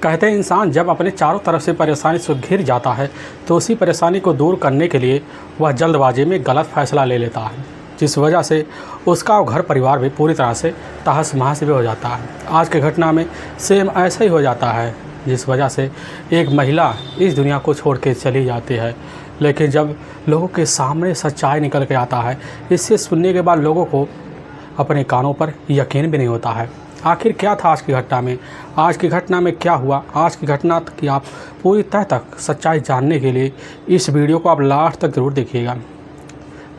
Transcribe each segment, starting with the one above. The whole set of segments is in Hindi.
कहते हैं इंसान जब अपने चारों तरफ से परेशानी से घिर जाता है तो उसी परेशानी को दूर करने के लिए वह जल्दबाजी में गलत फैसला ले लेता है, जिस वजह से उसका घर परिवार भी पूरी तरह से तहस महस भी हो जाता है। आज की घटना में सेम ऐसा ही हो जाता है, जिस वजह से एक महिला इस दुनिया को छोड़ के चली जाती है। लेकिन जब लोगों के सामने सच्चाई निकल के आता है, इससे सुनने के बाद लोगों को अपने कानों पर यकीन भी नहीं होता है। आखिर क्या था आज की घटना में, आज की घटना में क्या हुआ, आज की घटना की आप पूरी तह तक सच्चाई जानने के लिए इस वीडियो को आप लास्ट तक ज़रूर देखिएगा।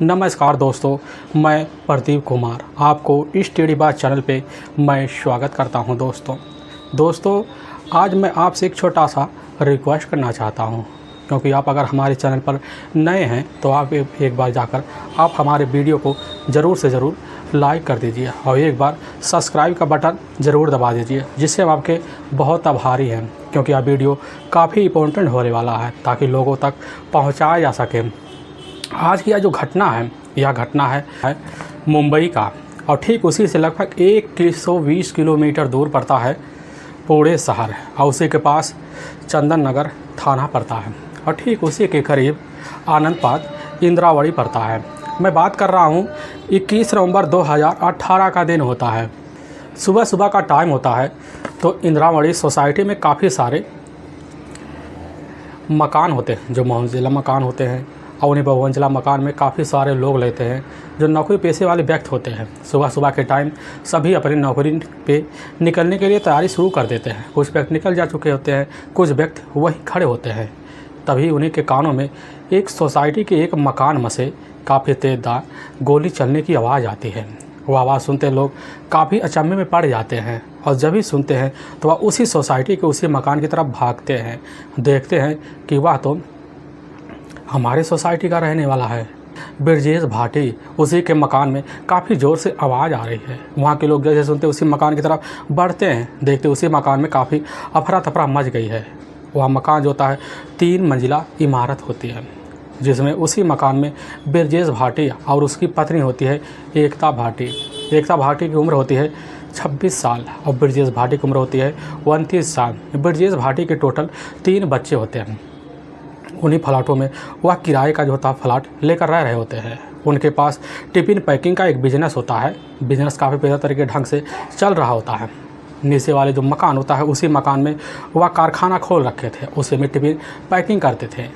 नमस्कार दोस्तों, मैं प्रदीप कुमार आपको इस टेढ़ी बात चैनल पे मैं स्वागत करता हूं। दोस्तों आज मैं आपसे एक छोटा सा रिक्वेस्ट करना चाहता हूं, क्योंकि आप अगर हमारे चैनल पर नए हैं तो आप एक बार जाकर आप हमारे वीडियो को ज़रूर से ज़रूर लाइक कर दीजिए और एक बार सब्सक्राइब का बटन ज़रूर दबा दीजिए, जिससे हम आपके बहुत आभारी हैं, क्योंकि यह वीडियो काफ़ी इम्पोर्टेंट होने वाला है ताकि लोगों तक पहुंचाया जा सके। आज की यह जो घटना है, यह घटना है मुंबई का, और ठीक उसी से लगभग 120 किलोमीटर दूर पड़ता है पुणे शहर, और उसी के पास चंदन नगर थाना पड़ता है, और ठीक उसी के करीब आनंदपाद इंदिरावाड़ी पड़ता है। मैं बात कर रहा हूँ 21 नवंबर 2018 का दिन होता है। सुबह का टाइम होता है, तो इंदिरावाड़ी सोसाइटी में काफ़ी सारे मकान होते हैं जो मंजिला मकान होते हैं, और उन्हीं बहुमंजिला मकान में काफ़ी सारे लोग लेते हैं जो नौकरी पेशे वाले व्यक्ति होते हैं। सुबह के टाइम सभी अपनी नौकरी पे निकलने के लिए तैयारी शुरू कर देते हैं। कुछ व्यक्ति निकल जा चुके होते हैं, कुछ व्यक्ति वहीं खड़े होते हैं। तभी उन्हीं के कानों में एक सोसाइटी के एक मकान में से काफ़ी तेज़दार गोली चलने की आवाज़ आती है। वो आवाज़ सुनते लोग काफ़ी अचंभे में पड़ जाते हैं, और जब ही सुनते हैं तो वह उसी सोसाइटी के उसी मकान की तरफ भागते हैं। देखते हैं कि वह तो हमारे सोसाइटी का रहने वाला है, ब्रजेश भाटी। उसी के मकान में काफ़ी ज़ोर से आवाज़ आ रही है। वहाँ के लोग जैसे सुनते उसी मकान की तरफ बढ़ते हैं, देखते उसी मकान में काफ़ी अफरा तफरा मच गई है। वह मकान जो होता है 3 मंजिला इमारत होती है, जिसमें उसी मकान में ब्रजेश भाटी और उसकी पत्नी होती है एकता भाटी। एकता भाटी की उम्र होती है 26 साल और ब्रजेश भाटी की उम्र होती है 29 साल। ब्रजेश भाटी के टोटल 3 बच्चे होते हैं। उन्हीं फ्लैटों में वह किराए का जो होता है फ्लैट लेकर रह रहे होते हैं। उनके पास टिफ़िन पैकिंग का एक बिजनेस होता है। बिजनेस काफ़ी बेहतर तरीके ढंग से चल रहा होता है। नीचे वाले जो मकान होता है, उसी मकान में वह कारखाना खोल रखे थे, उसी में टिफ़िन पैकिंग करते थे।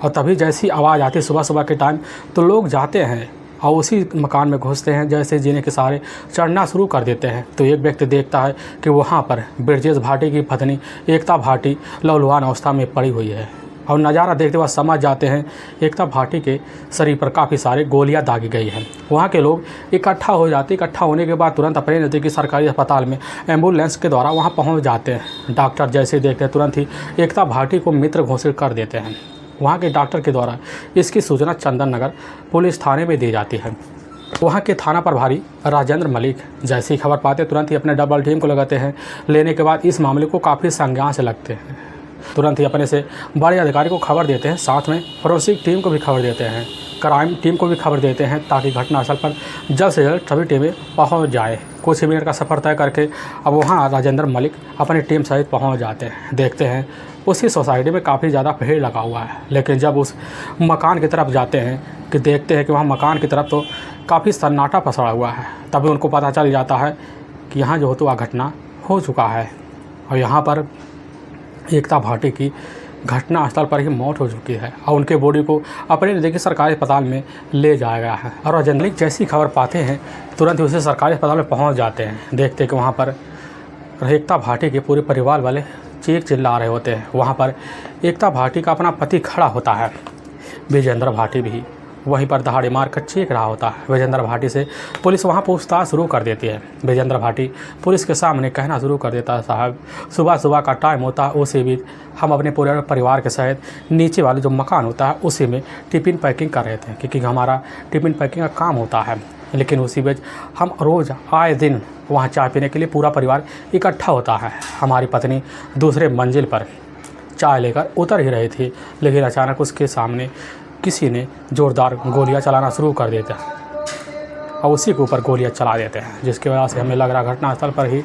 और तभी जैसी आवाज़ आती सुबह के टाइम, तो लोग जाते हैं और उसी मकान में घुसते हैं। जैसे जीने के सहारे चढ़ना शुरू कर देते हैं, तो एक व्यक्ति देखता है कि वहाँ पर ब्रजेश भाटी की पत्नी एकता भाटी लहूलुहान अवस्था में पड़ी हुई है। और नज़ारा देखते हुए समझ जाते हैं एकता भाटी के शरीर पर काफ़ी सारे गोलियां दागी गई हैं। वहाँ के लोग इकट्ठा हो जाते, इकट्ठा होने के बाद तुरंत अपने नज़दीकी सरकारी अस्पताल में एम्बुलेंस के द्वारा वहाँ पहुँच जाते हैं। डॉक्टर जैसे ही देखते हैं तुरंत ही एकता भाटी को मृत घोषित कर देते हैं। वहाँ के डॉक्टर के द्वारा इसकी सूचना चंदन नगर पुलिस थाने में दी जाती है। वहाँ के थाना प्रभारी राजेंद्र मलिक जैसी खबर पाते तुरंत ही अपने डबल टीम को लगाते हैं। लेने के बाद इस मामले को काफ़ी संज्ञान से लगते हैं। तुरंत ही अपने से बड़े अधिकारी को खबर देते हैं, साथ में फोरेंसिक टीम को भी खबर देते हैं, क्राइम टीम को भी खबर देते हैं, ताकि घटनास्थल पर जल्द से जल्द सभी टीमें पहुंच जाए। कुछ ही मिनट का सफ़र तय करके अब वहां राजेंद्र मलिक अपनी टीम सहित पहुंच जाते हैं। देखते हैं उसी सोसाइटी में काफ़ी ज़्यादा भीड़ लगा हुआ है। लेकिन जब उस मकान की तरफ जाते हैं कि देखते हैं कि वहाँ मकान की तरफ तो काफ़ी सन्नाटा पसरा हुआ है। तभी उनको पता चल जाता है कि यहाँ जो हो तो वह घटना हो चुका है, और यहाँ पर एकता भाटी की घटना स्थल पर ही मौत हो चुकी है, और उनके बॉडी को अपने नज़दीकी सरकारी अस्पताल में ले जाया गया है। और राजेंद्र जैसी खबर पाते हैं तुरंत ही उसे सरकारी अस्पताल में पहुंच जाते हैं। देखते हैं कि वहां पर एकता भाटी के पूरे परिवार वाले चीख चिल्ला रहे होते हैं। वहां पर एकता भाटी का अपना पति खड़ा होता है, विजेंद्र भाटी भी वहीं पर दहाड़ी मार कर चीख रहा होता है। विजेंद्र भाटी से पुलिस वहां पूछताछ शुरू कर देती है। विजेंद्र भाटी पुलिस के सामने कहना शुरू कर देता है, साहब सुबह का टाइम होता है, उसी बीच हम अपने पूरे परिवार के सहित नीचे वाले जो मकान होता है उसी में टिफ़िन पैकिंग कर रहे थे, क्योंकि हमारा टिफ़िन पैकिंग का काम होता है। लेकिन उसी बीच हम रोज़ आए दिन वहाँ चाय पीने के लिए पूरा परिवार इकट्ठा होता है। हमारी पत्नी दूसरे मंजिल पर चाय लेकर उतर ही रही थी, लेकिन अचानक उसके सामने किसी ने ज़ोरदार गोलियां चलाना शुरू कर देते हैं और उसी के ऊपर गोलियां चला देते हैं, जिसकी वजह से हमें लग रहा घटनास्थल पर ही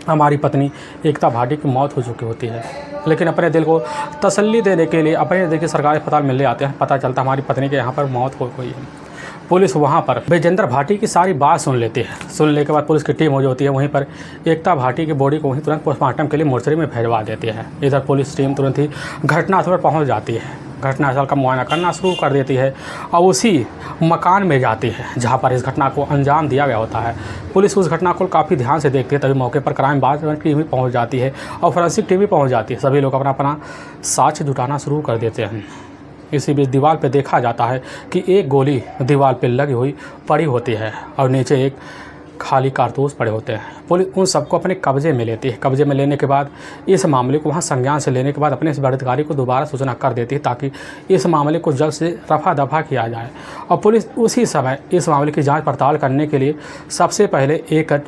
हमारी पत्नी एकता भाटी की मौत हो चुकी होती है, लेकिन अपने दिल को तसल्ली देने के लिए अपने दिल के सरकारी अस्पताल में ले आते हैं। पता चलता हमारी पत्नी के यहाँ पर मौत हो गई है। पुलिस वहाँ पर विजेंद्र भाटी की सारी बात सुन लेती है। सुनने के बाद पुलिस की टीम मौजूद होती है। वहीं पर एकता भाटी की बॉडी को वहीं तुरंत पोस्टमार्टम के लिए मोर्चरी में भिजवा देती है। इधर पुलिस टीम तुरंत ही घटनास्थल पर पहुँच जाती है, घटनास्थल का मुआयना करना शुरू कर देती है और उसी मकान में जाती है जहां पर इस घटना को अंजाम दिया गया होता है। पुलिस उस घटना को काफ़ी ध्यान से देखती है। तभी मौके पर क्राइम ब्रांच टीम भी पहुंच जाती है और फोरेंसिक टीम भी पहुंच जाती है। सभी लोग अपना अपना साक्ष्य जुटाना शुरू कर देते हैं। इसी बीच दीवार पर देखा जाता है कि एक गोली दीवार पर लगी हुई पड़ी होती है और नीचे एक खाली कारतूस पड़े होते हैं। पुलिस उन सबको अपने कब्जे में लेती है। कब्जे में लेने के बाद इस मामले को वहां संज्ञान से लेने के बाद अपने इस अधिकारी को दोबारा सूचना कर देती है ताकि इस मामले को जल्द से रफा दफा किया जाए। और पुलिस उसी समय इस मामले की जांच पड़ताल करने के लिए सबसे पहले एक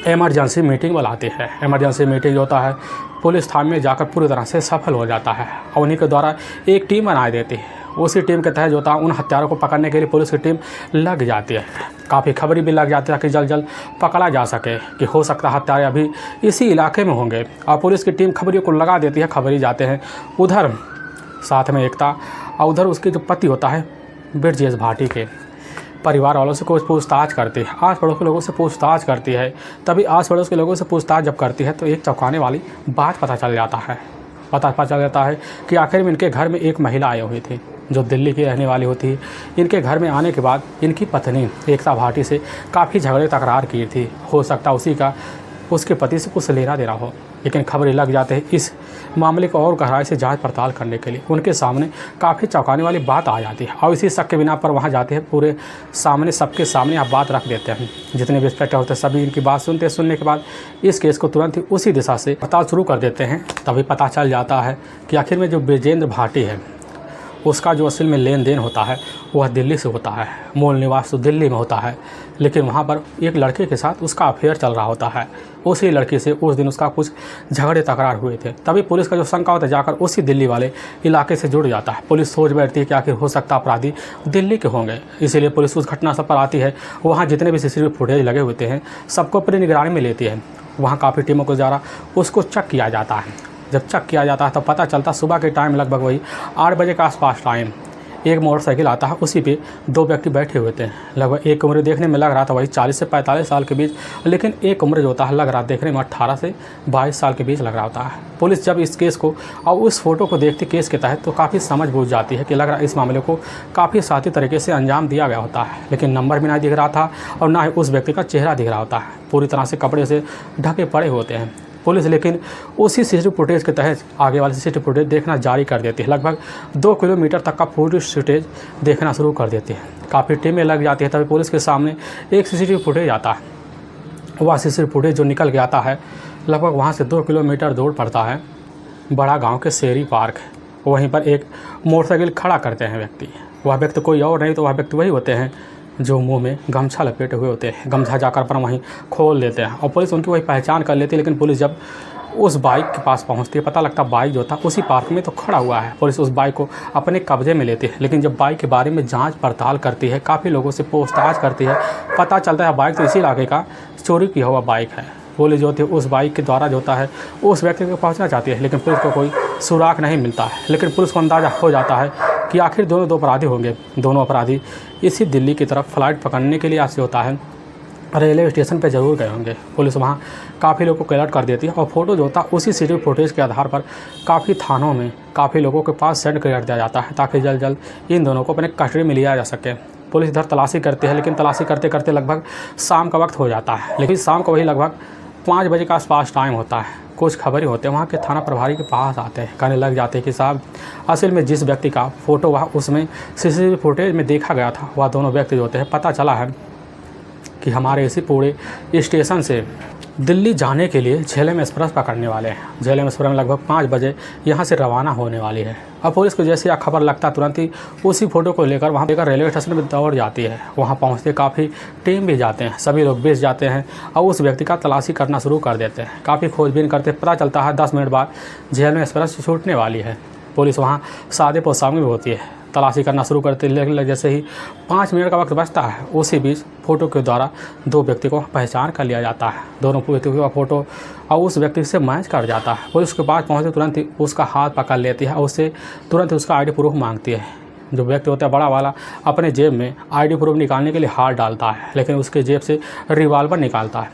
इमरजेंसी मीटिंग बुलाती है। इमरजेंसी मीटिंग जो होता है पुलिस थाने में जाकर पूरी तरह से सफल हो जाता है और उन्हीं के द्वारा एक टीम बना देती है। उसी टीम के तहत जो होता है उन हत्यारों को पकड़ने के लिए पुलिस की टीम लग जाती है। काफ़ी खबरें भी लग जाती है कि जल्द जल्द पकड़ा जा सके, कि हो सकता है हत्यारे अभी इसी इलाके में होंगे। और पुलिस की टीम खबरियों को लगा देती है। खबरी जाते हैं उधर साथ में एकता और उधर उसके जो पति होता है ब्रजेश भाटी के परिवार वालों से कुछ पूछताछ करती है। आस पड़ोस के लोगों से पूछताछ करती है। तभी आस पड़ोस के लोगों से पूछताछ जब करती है तो एक चौंकाने वाली बात पता चल जाता है कि आखिर में इनके घर में एक महिला आई हुई थी जो दिल्ली की रहने वाली होती है। इनके घर में आने के बाद इनकी पत्नी एकता भाटी से काफ़ी झगड़े तकरार की थी। हो सकता उसी का उसके पति से कुछ लेना देना हो, लेकिन खबरें लग जाते हैं इस मामले को और गहराई से जांच पड़ताल करने के लिए। उनके सामने काफ़ी चौंकाने वाली बात आ जाती है और इसी शक के बिना पर वहां जाते हैं। पूरे सामने सबके सामने आप बात रख देते हैं। जितने भी इंस्पेक्टर होते हैं सभी इनकी बात सुनते हैं। सुनने के बाद इस केस को तुरंत ही उसी दिशा से पड़ताल शुरू कर देते हैं। तभी पता चल जाता है कि आखिर में जो ब्रजेंद्र भाटी है उसका जो असल में लेन देन होता है वह दिल्ली से होता है। मूल निवास तो दिल्ली में होता है, लेकिन वहाँ पर एक लड़के के साथ उसका अफेयर चल रहा होता है। उसी लड़की से उस दिन उसका कुछ झगड़े तकरार हुए थे। तभी पुलिस का जो शंका होता है जाकर उसी दिल्ली वाले इलाके से जुड़ जाता है। पुलिस सोच बैठती है कि आखिर हो सकता अपराधी दिल्ली के होंगे। इसीलिए पुलिस उस घटनास्थल पर आती है। वहाँ जितने भी CCTV फुटेज लगे होते हैं सबको अपनी निगरानी में लेती है। वहाँ काफ़ी टीमों को द्वारा उसको चेक किया जाता है। जब चेक किया जाता है तो पता चलता सुबह के टाइम लगभग वही 8 बजे के आसपास टाइम एक मोटरसाइकिल आता है। उसी पे 2 व्यक्ति बैठे हुए थे। लगभग एक उम्र देखने में लग रहा था वही 40 से 45 साल के बीच, लेकिन एक उम्र जो होता है लग रहा देखने में 18 से 22 साल के बीच लग रहा होता है। पुलिस जब इस केस को और उस फोटो को देखती केस के तहत तो काफ़ी समझ बूझ जाती है कि लग रहा इस मामले को काफ़ी साथी तरीके से अंजाम दिया गया होता है। लेकिन नंबर भी नहीं दिख रहा था और ना ही उस व्यक्ति का चेहरा दिख रहा होता है। पूरी तरह से कपड़े से ढके पड़े होते हैं। पुलिस लेकिन उसी CCTV फुटेज के तहत आगे वाले CCTV फुटेज देखना जारी कर देती है। लगभग 2 किलोमीटर तक का फुटेज देखना शुरू कर देती है। काफ़ी टीमें लग जाती है। तभी पुलिस के सामने एक CCTV फुटेज आता है। वह CCTV फुटेज जो निकल के आता है लगभग वहाँ से 2 किलोमीटर दूर पड़ता है बड़ा गाँव के शेरी पार्क। वहीं पर एक मोटरसाइकिल खड़ा करते हैं व्यक्ति। वह व्यक्ति कोई और नहीं तो वह व्यक्ति वही होते हैं जो मुंह में गमछा लपेटे हुए होते हैं। गमछा जाकर पर वहीं खोल देते हैं और पुलिस उनकी वही पहचान कर लेती है। लेकिन पुलिस जब उस बाइक के पास पहुंचती है पता लगता बाइक जो था उसी पार्क में तो खड़ा हुआ है। पुलिस उस बाइक को अपने कब्जे में लेती है। लेकिन जब बाइक के बारे में जांच पड़ताल करती है, काफ़ी लोगों से पूछताछ करती है, पता चलता है बाइक तो इसी इलाके का चोरी किया हुआ बाइक है। पुलिस जो होती है उस बाइक के द्वारा जो होता है उस व्यक्ति को पहुँचना चाहती है, लेकिन पुलिस को कोई सुराग नहीं मिलता है। लेकिन पुलिस को अंदाज़ा हो जाता है कि आखिर दोनों 2 अपराधी होंगे। दोनों अपराधी इसी दिल्ली की तरफ फ्लाइट पकड़ने के लिए ऐसे होता है रेलवे स्टेशन पे ज़रूर गए होंगे। पुलिस वहाँ काफ़ी लोगों को अलर्ट कर देती है और फोटो जो होता है उसी CCTV फुटेज के आधार पर काफ़ी थानों में काफ़ी लोगों के पास सेंड कर दिया जाता है ताकि जल्द जल्द इन दोनों को अपने कस्टडी में लिया जा सके। पुलिस इधर तलाशी करती है, लेकिन तलाशी करते करते लगभग शाम का वक्त हो जाता है। लेकिन शाम को वही लगभग 5 बजे के आसपास टाइम होता है। कुछ खबरें होते हैं वहाँ के थाना प्रभारी के पास आते हैं, कहने लग जाते हैं कि साहब असल में जिस व्यक्ति का फ़ोटो वह उसमें CCTV फुटेज में देखा गया था वह दोनों व्यक्ति जो होते हैं पता चला है कि हमारे इसी पूरे स्टेशन से दिल्ली जाने के लिए झेलम एक्सप्रेस पकड़ने वाले हैं। झेलम एक्सप्रेस में लगभग 5 बजे यहाँ से रवाना होने वाली है। अब पुलिस को जैसे यह खबर लगता तुरंत ही उसी फोटो को लेकर वहाँ लेकर रेलवे स्टेशन में दौड़ जाती है। वहाँ पहुँचते काफ़ी टीम भी जाते हैं, सभी लोग बेच जाते हैं और उस व्यक्ति का तलाशी करना शुरू कर देते हैं। काफ़ी खोजबीन करते पता चलता है 10 मिनट बाद झेलम एक्सप्रेस छूटने वाली है। पुलिस वहाँ सादे पोशाक में होती है। तलाशी करना शुरू करते, लेकिन जैसे ही 5 मिनट का वक्त बचता है उसी बीच फ़ोटो के द्वारा 2 व्यक्ति को पहचान कर लिया जाता है। दोनों व्यक्तियों का फ़ोटो और उस व्यक्ति से मैच कर जाता है। पुलिस के पास पहुँचते तुरंत ही उसका हाथ पकड़ लेती है और उससे तुरंत उसका ID प्रूफ मांगती है। जो व्यक्ति होता है बड़ा वाला अपने जेब में ID प्रूफ निकालने के लिए हाथ डालता है, लेकिन उसके जेब से रिवाल्वर निकालता है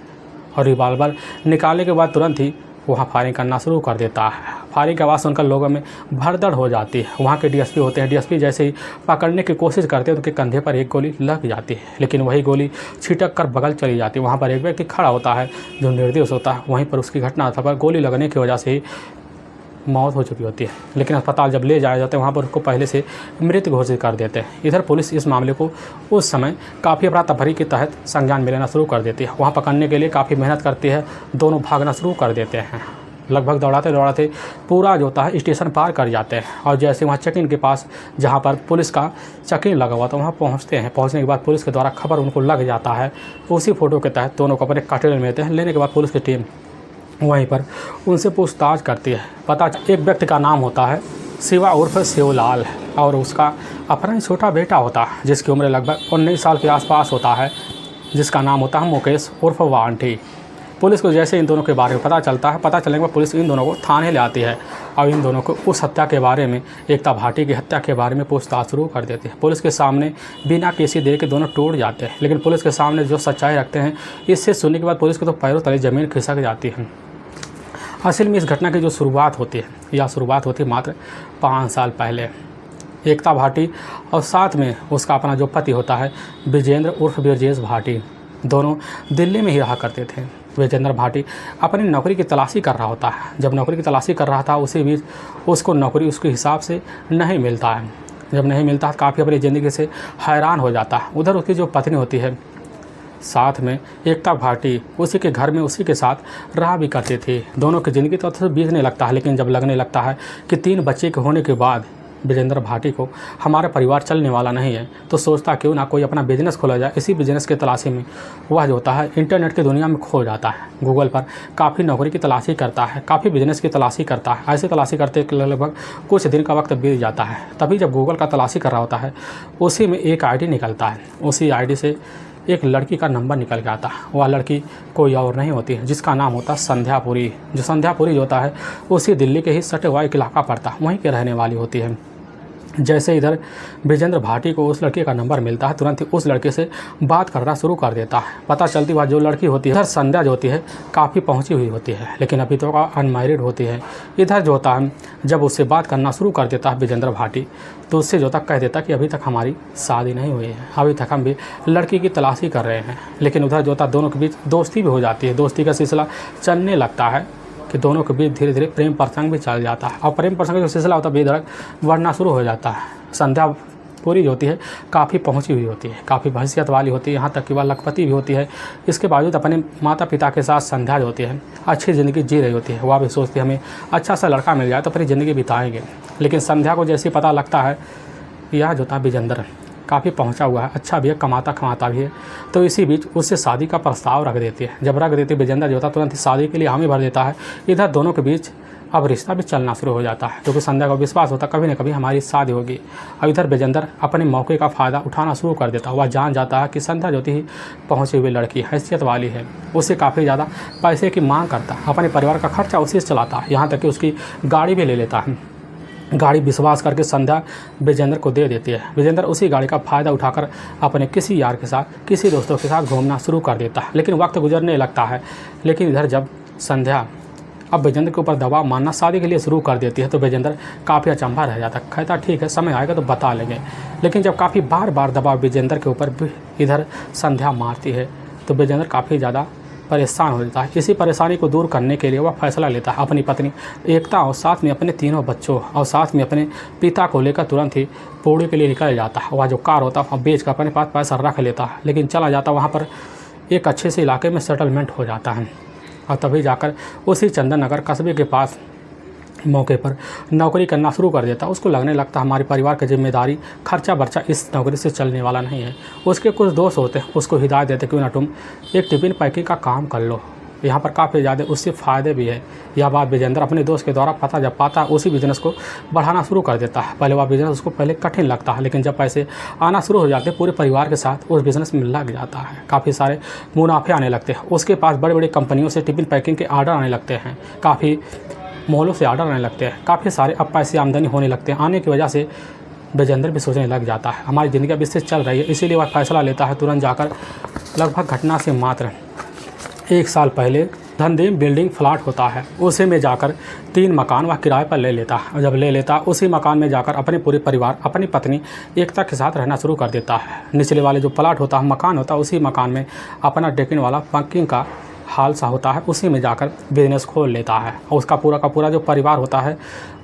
और रिवाल्वर निकालने के बाद तुरंत ही वहाँ फायरिंग करना शुरू कर देता है। फायरिंग की आवाज़ सुनकर लोगों में भगदड़ हो जाती है। वहाँ के DSP होते हैं, DSP जैसे ही पकड़ने की कोशिश करते हैं तो उनके कंधे पर एक गोली लग जाती है, लेकिन वही गोली छिटक कर बगल चली जाती है। वहाँ पर एक व्यक्ति खड़ा होता है जो निर्दोष होता है, वहीं पर उसकी घटनास्थल पर गोली लगने की वजह से ही मौत हो चुकी होती है, लेकिन अस्पताल जब ले जाए जाते हैं वहाँ पर उसको पहले से मृत घोषित कर देते हैं। इधर पुलिस इस मामले को उस समय काफ़ी अफरा तफरी के तहत संज्ञान में लेना शुरू कर देती है। वहाँ पकड़ने के लिए काफ़ी मेहनत करती है, दोनों भागना शुरू कर देते हैं। लगभग दौड़ाते दौड़ाते पूरा जो होता है स्टेशन पार कर जाते हैं और जैसे वहाँ चेक इन के पास जहाँ पर पुलिस का चेक इन लगा हुआ था वहाँ पहुँचते हैं। पहुँचने के बाद पुलिस के द्वारा खबर उनको लग जाता है। उसी फ़ोटो के तहत दोनों को अपने कस्टडी में लेते हैं। लेने के बाद पुलिस की टीम वहीं पर उनसे पूछताछ करती है। पता एक व्यक्ति का नाम होता है शिवा उर्फ शिवलाल और उसका अपना छोटा बेटा होता है जिसकी उम्र लगभग 19 साल के आसपास होता है, जिसका नाम होता है मुकेश उर्फ वांटी। पुलिस को जैसे इन दोनों के बारे में पता चलता है, पता चलने के बाद पुलिस इन दोनों को थाने ले आती है और इन दोनों को उस हत्या के बारे में, एकता भाटी की हत्या के बारे में पूछताछ शुरू कर देती है। पुलिस के सामने बिना केसी दे के दोनों टूट जाते हैं, लेकिन पुलिस के सामने जो सच्चाई रखते हैं इससे सुनने के बाद पुलिस को तो पैरों तले ज़मीन खिसक जाती है। असल में इस घटना की जो शुरुआत होती है यह शुरुआत होती है मात्र 5 साल पहले। एकता भाटी और साथ में उसका अपना जो पति होता है विजेंद्र उर्फ ब्रजेश भाटी, दोनों दिल्ली में ही रहा करते थे। विजेंद्र भाटी अपनी नौकरी की तलाशी कर रहा होता है। जब नौकरी की तलाशी कर रहा था उसी बीच उसको नौकरी उसके हिसाब से नहीं मिलता है। जब नहीं मिलता है काफ़ी अपनी ज़िंदगी से हैरान हो जाता है। उधर उसकी जो पत्नी होती है साथ में एकता भाटी उसी के घर में उसी के साथ रहा भी करती थी। दोनों की ज़िंदगी तो अच्छे से बीतने लगता है, लेकिन जब लगने लगता है कि 3 बच्चे के होने के बाद विजेंद्र भाटी को हमारा परिवार चलने वाला नहीं है तो सोचता क्यों ना कोई अपना बिजनेस खोला जाए। इसी बिजनेस की तलाशी में वह जो होता है इंटरनेट की दुनिया में खो जाता है। गूगल पर काफ़ी नौकरी की तलाशी करता है, काफ़ी बिजनेस की तलाशी करता है। ऐसे तलाशी करते लगभग कुछ दिन का वक्त बीत जाता है। तभी जब गूगल का तलाशी कर रहा होता है उसी में एक ID निकलता है। उसी ID से एक लड़की का नंबर निकल के आता है। वह लड़की कोई और नहीं होती है जिसका नाम होता है संध्यापुरी। जो संध्यापुरी जो होता है उसी दिल्ली के ही सटे हुआ एक इलाका पड़ता है, वहीं के रहने वाली होती है। जैसे इधर विजेंद्र भाटी को उस लड़के का नंबर मिलता है तुरंत ही उस लड़के से बात करना शुरू कर देता है। पता चलती हुआ जो लड़की होती है इधर संध्या जो होती है काफ़ी पहुंची हुई होती है, लेकिन अभी तो अनमैरिड होती है। इधर जो होता है जब उससे बात करना शुरू कर देता है विजेंद्र भाटी तो उससे जो तक कह देता कि अभी तक हमारी शादी नहीं हुई है, अभी तक हम भी लड़की की तलाशी कर रहे हैं। लेकिन उधर जो होता दोनों के बीच दोस्ती भी हो जाती है। दोस्ती का सिलसिला चलने लगता है कि दोनों के बीच धीरे धीरे प्रेम प्रसंग भी चल जाता है और प्रेम प्रसंग का जो सिलसिला होता है बेधड़क बढ़ना शुरू हो जाता है। संध्या पूरी जो होती है काफ़ी पहुंची हुई होती है, काफ़ी हैसियत वाली होती है, यहाँ तक कि वह लखपति भी होती है। इसके बावजूद अपने माता पिता के साथ संध्या जो होती है अच्छी ज़िंदगी जी रही होती है। वह भी सोचती है हमें अच्छा सा लड़का मिल जाए तो अपनी ज़िंदगी बिताएंगे। लेकिन संध्या को जैसे पता लगता है यह जो था विजेंद्र काफ़ी पहुंचा हुआ है, अच्छा भी है, कमाता खमाता भी है, तो इसी बीच उससे शादी का प्रस्ताव रख देती है। जब रख देती है विजेंद्र जो होता तुरंत ही शादी के लिए हामी भर देता है। इधर दोनों के बीच अब रिश्ता भी चलना शुरू हो जाता है क्योंकि संध्या को विश्वास होता कभी न कभी हमारी शादी होगी। अब इधर विजेंद्र अपने मौके का फ़ायदा उठाना शुरू कर देता है। वह जान जाता है कि संध्या जो ही पहुँची हुई लड़की हैसियत वाली है, उससे काफ़ी ज़्यादा पैसे की मांग करता है, अपने परिवार का खर्चा उसी से चलाता है, यहाँ तक कि उसकी गाड़ी भी ले लेता है। गाड़ी विश्वास करके संध्या विजेंद्र को दे देती है। विजेंद्र उसी गाड़ी का फ़ायदा उठाकर अपने किसी यार के साथ, किसी दोस्तों के साथ घूमना शुरू कर देता है। लेकिन वक्त गुजरने लगता है। लेकिन इधर जब संध्या अब विजेंद्र के ऊपर दबाव मानना शादी के लिए शुरू कर देती है तो विजेंद्र काफ़ी अचंभा रह जाता है। कहता ठीक है समय आएगा तो बता लेंगे। लेकिन जब काफ़ी बार बार दबाव विजेंद्र के ऊपर इधर संध्या मारती है तो विजेंद्र काफ़ी ज़्यादा परेशान हो जाता है। इसी परेशानी को दूर करने के लिए वह फैसला लेता है अपनी पत्नी एकता और साथ में अपने 3 बच्चों और साथ में अपने पिता को लेकर तुरंत ही पुणे के लिए निकल जाता है। वह जो कार होता है वह बेच कर अपने पास पैसा रख लेता है, लेकिन चला जाता वहाँ पर एक अच्छे से इलाके में सेटलमेंट हो जाता है और तभी जाकर उसी चंदन नगर कस्बे के पास मौके पर नौकरी करना शुरू कर देता। उसको लगने लगता हमारे परिवार की जिम्मेदारी खर्चा बर्चा इस नौकरी से चलने वाला नहीं है। उसके कुछ दोस्त होते हैं उसको हिदायत देते क्यों ना तुम एक टिफ़िन पैकिंग का काम कर लो। यहाँ पर काफ़ी ज़्यादा उससे फ़ायदे भी है। यह बात विजेंद्र अपने दोस्त के द्वारा पता जब पाता है उसी बिज़नेस को बढ़ाना शुरू कर देता है। पहले वह बिज़नेस उसको पहले कठिन लगता है, लेकिन जब पैसे आना शुरू हो जाते हैं पूरे परिवार के साथ उस बिज़नेस में लग जाता है। काफ़ी सारे मुनाफे आने लगते हैं। उसके पास बड़ी बड़ी कंपनियों से टिफ़िन पैकिंग के आर्डर आने लगते हैं, काफ़ी मॉलों से आर्डर आने लगते हैं, काफ़ी सारे अब पैसे आमदनी होने लगते हैं। आने की वजह से विजेंद्र भी सोचने लग जाता है हमारी ज़िंदगी अब इससे चल रही है, इसीलिए वह फैसला लेता है तुरंत जाकर लगभग घटना से मात्र 1 साल पहले धनदेव बिल्डिंग फ्लैट होता है उसी में जाकर 3 मकान वह किराए पर ले लेता है। और जब ले लेता उसी मकान में जाकर अपने पूरे परिवार अपनी पत्नी एकता के साथ रहना शुरू कर देता है। निचले वाले जो प्लाट होता है मकान होता है उसी मकान में अपना डेकिन वाला पैकिंग का हाल सा होता है, उसी में जाकर बिजनेस खोल लेता है। और उसका पूरा का पूरा जो परिवार होता है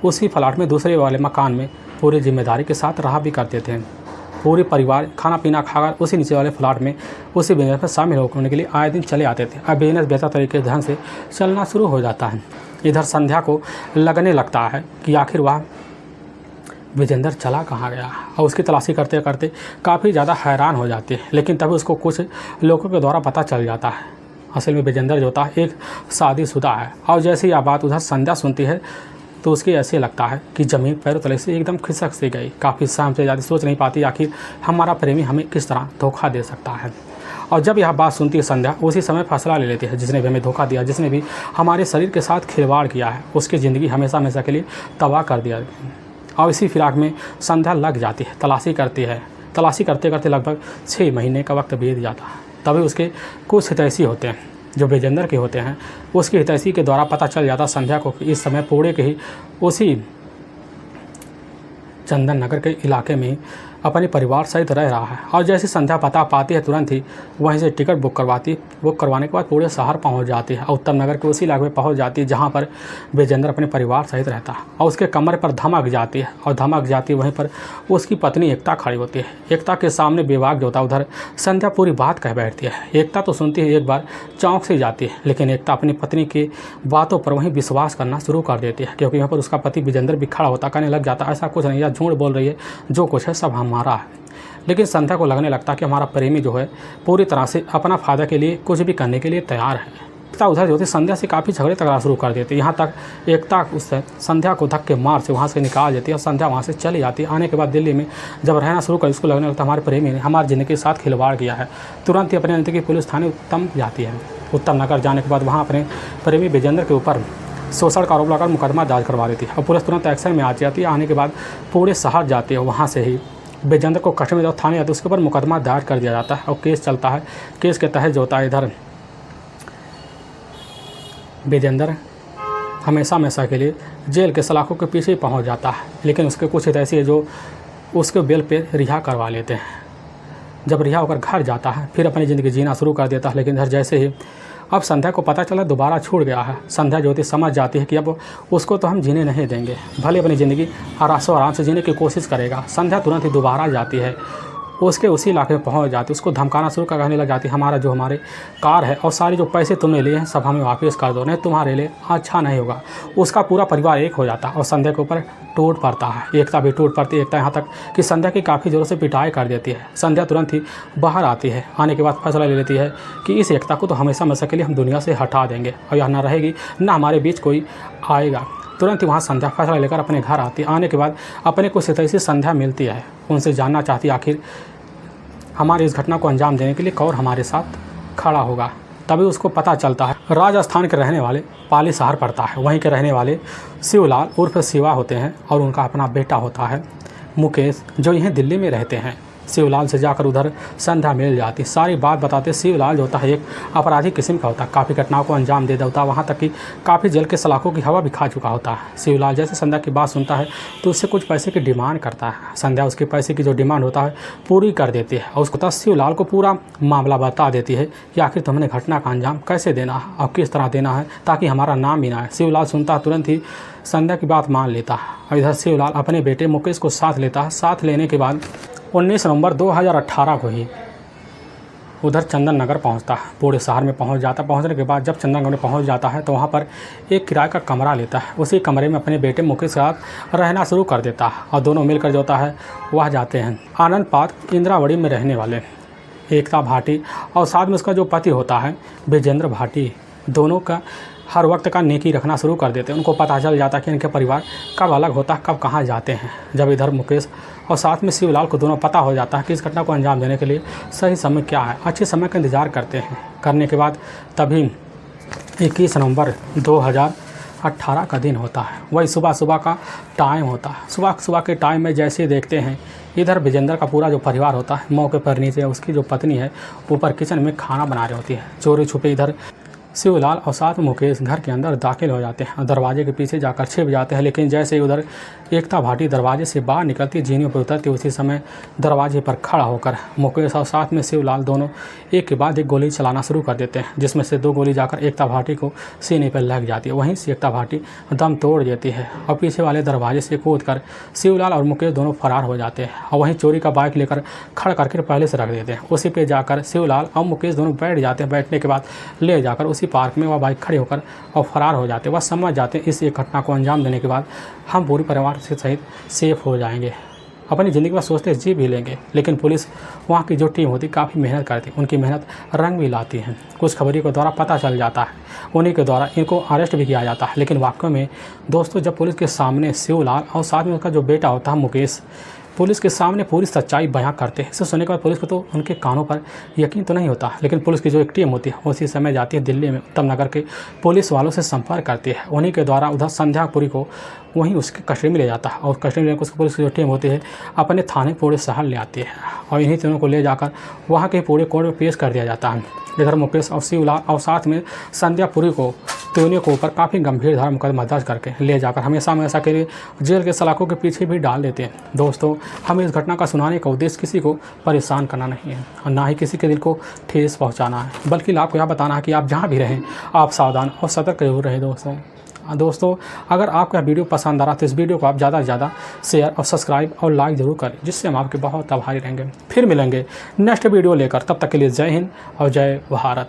उसी फ्लैट में दूसरे वाले मकान में पूरी जिम्मेदारी के साथ रहा भी करते थे। पूरे परिवार खाना पीना खाकर उसी नीचे वाले फ्लैट में उसी बिजनेस में शामिल होने के लिए आए दिन चले आते थे। अब बिजनेस बेहतर तरीके ढंग से चलना शुरू हो जाता है। इधर संध्या को लगने लगता है कि आखिर वह विजेंद्र चला कहाँ गया, और उसकी तलाशी करते करते काफ़ी ज़्यादा हैरान हो जाती है। लेकिन तभी उसको कुछ लोगों के द्वारा पता चल जाता है असल में विजेंद्र जो होता है एक शादीशुदा है। और जैसे ही यह बात उधर संध्या सुनती है तो उसके ऐसे लगता है कि ज़मीन पैरों तले से एकदम खिसक सी गई। काफ़ी शाम से ज़्यादा सोच नहीं पाती आखिर हमारा प्रेमी हमें किस तरह धोखा दे सकता है। और जब यह बात सुनती है संध्या उसी समय फैसला ले लेती है जिसने भी हमें धोखा दिया, जिसने भी हमारे शरीर के साथ खिलवाड़ किया है उसकी ज़िंदगी हमेशा हमेशा के लिए तबाह कर दिया। और इसी फिराक में संध्या लग जाती है, तलाशी करती है। तलाशी करते करते लगभग 6 महीने का वक्त बीत जाता है। तभी उसके कुछ हितैषी होते हैं जो विजेंद्र के होते हैं, उसके हितैषी के द्वारा पता चल जाता संध्या को कि इस समय पुणे के ही उसी चंदन नगर के इलाके में अपने परिवार सहित रह रहा है। और जैसे संध्या पता पाती है तुरंत ही वहीं से टिकट बुक करवाने के बाद पूरे शहर पहुंच जाती है और उत्तम नगर के उसी इलाके में पहुंच जाती है जहां पर विजेंद्र अपने परिवार सहित रहता है। और उसके कमरे पर धमक जाती है और धमक जाती है वहीं पर उसकी पत्नी एकता खड़ी होती है। एकता के सामने बेबाक जो होता है उधर संध्या पूरी बात कह बैठती है। एकता तो सुनती है एक बार चौंक से जाती है, लेकिन एकता अपनी पत्नी की बातों पर वहीं विश्वास करना शुरू कर देती है क्योंकि यहाँ पर उसका पति विजेंद्र भी खड़ा होता, कहने लग जाता ऐसा कुछ नहीं, या झूठ बोल रही है, जो कुछ है सब हमारा है। लेकिन संध्या को लगने लगता कि हमारा प्रेमी जो है पूरी तरह से अपना फ़ायदा के लिए कुछ भी करने के लिए तैयार है। एकता उधर जो थी संध्या से काफ़ी झगड़े तगड़ा शुरू कर देती है। यहाँ तक एकता उससे संध्या को धक्के मार से वहाँ से निकाल देती है और संध्या वहाँ से चली जाती है। आने के बाद दिल्ली में जब रहना शुरू कर उसको लगने लगता हमारे प्रेमी ने हमारी ज़िंदगी के साथ खिलवाड़ किया है। तुरंत ही अपने नज़दीकी पुलिस थाने उत्तम जाती है। उत्तम नगर जाने के बाद वहाँ अपने प्रेमी विजेंद्र के ऊपर शोषण का आरोप लगाकर मुकदमा दर्ज करवा देती है और पुलिस तुरंत एक्शन में आ जाती है। आने के बाद पूरे शहर जाती है, वहाँ से ही विजेंद्र को कश्मीर जब थाने आते है उसके ऊपर मुकदमा दायर कर दिया जाता है और केस चलता है। केस के तहत जो होता है इधर विजेंद्र हमेशा हमेशा के लिए जेल के सलाखों के पीछे ही पहुंच जाता है। लेकिन उसके कुछ ऐसी है जो उसके बेल पे रिहा करवा लेते हैं। जब रिहा होकर घर जाता है फिर अपनी ज़िंदगी जीना शुरू कर देता है। लेकिन इधर जैसे ही अब संध्या को पता चला दोबारा छूट गया है, संध्या जो होती समझ जाती है कि अब उसको तो हम जीने नहीं देंगे, भले अपनी ज़िंदगी आराम से जीने की कोशिश करेगा। संध्या तुरंत ही दोबारा जाती है, उसके उसी इलाके में पहुंच जाती है, उसको धमकाना शुरू कहने लग जाती है हमारे कार है और सारे जो पैसे तुमने लिए हैं सब हमें वापस कर दो, नहीं तुम्हारे लिए अच्छा नहीं होगा। उसका पूरा परिवार एक हो जाता है और संध्या के ऊपर टूट पड़ता है। एकता भी टूट पड़ती है। एकता यहाँ तक कि संध्या की काफ़ी ज़ोरों से पिटाई कर देती है। संध्या तुरंत ही बाहर आती है। आने के बाद फैसला ले लेती है कि इस एकता को तो हमेशा हमेशा के लिए हम दुनिया से हटा देंगे और यह ना रहेगी ना हमारे बीच कोई आएगा। तुरंत ही वहाँ संध्या फैसला लेकर अपने घर आती है। आने के बाद अपने कुछ हितैषी संध्या मिलती है, उनसे जानना चाहती है आखिर हमारी इस घटना को अंजाम देने के लिए कौन हमारे साथ खड़ा होगा। तभी उसको पता चलता है राजस्थान के रहने वाले पाली शहर पड़ता है, वहीं के रहने वाले शिवलाल उर्फ शिवा होते हैं और उनका अपना बेटा होता है मुकेश जो यहीं दिल्ली में रहते हैं। शिवलाल से जाकर उधर संध्या मिल जाती, सारी बात बताते। शिवलाल जो होता है एक अपराधी किस्म का होता है, काफ़ी घटनाओं को अंजाम दे देता, वहाँ तक कि काफ़ी जेल के सलाखों की हवा भी खा चुका होता है। शिवलाल जैसे संध्या की बात सुनता है तो उससे कुछ पैसे की डिमांड करता है। संध्या उसके पैसे की जो डिमांड होता है पूरी कर देती है और उसको शिवलाल को पूरा मामला बता देती है कि आखिर तुमने घटना का अंजाम कैसे देना है और किस तरह देना है ताकि हमारा नाम भी ना है। शिवलाल सुनता है, तुरंत ही संध्या की बात मान लेता है और इधर शिवलाल अपने बेटे मुकेश को साथ लेता है। साथ लेने के बाद 19 नवंबर 2018 को ही उधर चंदन नगर पहुंचता है, पूरे शहर में पहुंच जाता है। पहुंचने के बाद जब चंदन नगर में पहुंच जाता है तो वहां पर एक किराए का कमरा लेता है। उसी कमरे में अपने बेटे मुकेश के साथ रहना शुरू कर देता है और दोनों मिलकर जो होता है वह जाते हैं आनंद पार्क इंदिरावड़ी में रहने वाले एकता भाटी और साथ में उसका जो पति होता है विजेंद्र भाटी दोनों का हर वक्त का नेकी रखना शुरू कर देते हैं। उनको पता चल जाता है कि इनके परिवार कब अलग होता है, कब कहाँ जाते हैं। जब इधर मुकेश और साथ में शिवलाल को दोनों पता हो जाता है कि इस घटना को अंजाम देने के लिए सही समय क्या है, अच्छे समय का इंतज़ार करते हैं। करने के बाद तभी 21 नवंबर 2018 का दिन होता है। वही सुबह का टाइम होता है। सुबह के टाइम में जैसे देखते हैं इधर विजेंद्र का पूरा जो परिवार होता है मौके पर नीचे उसकी जो पत्नी है ऊपर किचन में खाना बना रही होती है। चोरी छुपे इधर शिवलाल और साथ में मुकेश घर के अंदर दाखिल हो जाते हैं। दरवाजे के पीछे जाकर छिप जाते हैं। लेकिन जैसे ही उधर एकता भाटी दरवाजे से बाहर निकलती, जीनियों पर उतरती, उसी समय दरवाजे पर खड़ा होकर मुकेश और साथ में शिवलाल दोनों एक के बाद एक गोली चलाना शुरू कर देते हैं, जिसमें से 2 गोली जाकर एकता भाटी को सीने पर लग जाती है। वहीं से एकता भाटी दम तोड़ देती है और पीछे वाले दरवाजे से कूद कर शिवलाल और मुकेश दोनों फरार हो जाते हैं। और वहीं चोरी का बाइक लेकर खड़ा करके पहले से रख देते हैं। उसी पे जाकर शिवलाल और मुकेश दोनों बैठ जाते हैं। बैठने के बाद ले जाकर उसी पार्क में वह बाइक खड़े होकर और फरार हो जाते हैं। वह समझ जाते हैं इस एक घटना को अंजाम देने के बाद हम पूरे परिवार से सहित सेफ हो जाएंगे, अपनी ज़िंदगी में सोचते जी भी लेंगे। लेकिन पुलिस वहाँ की जो टीम होती काफ़ी मेहनत करती, उनकी मेहनत रंग भी लाती है। कुछ खबरों के द्वारा पता चल जाता है, उन्हीं के द्वारा इनको अरेस्ट भी किया जाता है। लेकिन वाकई में दोस्तों जब पुलिस के सामने शिवलाल और साथ में उसका जो बेटा होता है मुकेश पुलिस के सामने पूरी सच्चाई बयां करते हैं, इसे सुनने के बाद पुलिस को तो उनके कानों पर यकीन तो नहीं होता। लेकिन पुलिस की जो एक टीम होती है उसी समय जाती है दिल्ली में उत्तम नगर के पुलिस वालों से संपर्क करती है। उन्हीं के द्वारा उधर संध्यापुरी को वहीं उसके कस्टडी में ले जाता है। और कस्टडी में उसकी पुलिस की जो टीम होती है अपने थाने पूरे शहर ले आती है और इन्हीं तीनों को ले जाकर वहाँ के पूरे कोर्ट में पेश कर दिया जाता है। इधर मुकेश और शिवलाल और साथ में संध्यापुरी को तीनों के ऊपर काफ़ी गंभीर धारा मुकदमा दर्ज करके ले जाकर हमेशा के लिए जेल के सलाखों के पीछे भी डाल देते हैं। दोस्तों हमें इस घटना का सुनाने का उद्देश्य किसी को परेशान करना नहीं है और ना ही किसी के दिल को ठेस पहुंचाना है, बल्कि आपको यह बताना है कि आप जहां भी रहें आप सावधान और सतर्क जरूर रहें। दोस्तों अगर आपको यह वीडियो पसंद आ रहा तो इस वीडियो को आप ज़्यादा से ज़्यादा शेयर और सब्सक्राइब और लाइक ज़रूर करें, जिससे हम आपके बहुत आभारी रहेंगे। फिर मिलेंगे नेक्स्ट वीडियो लेकर, तब तक के लिए जय हिंद और जय भारत।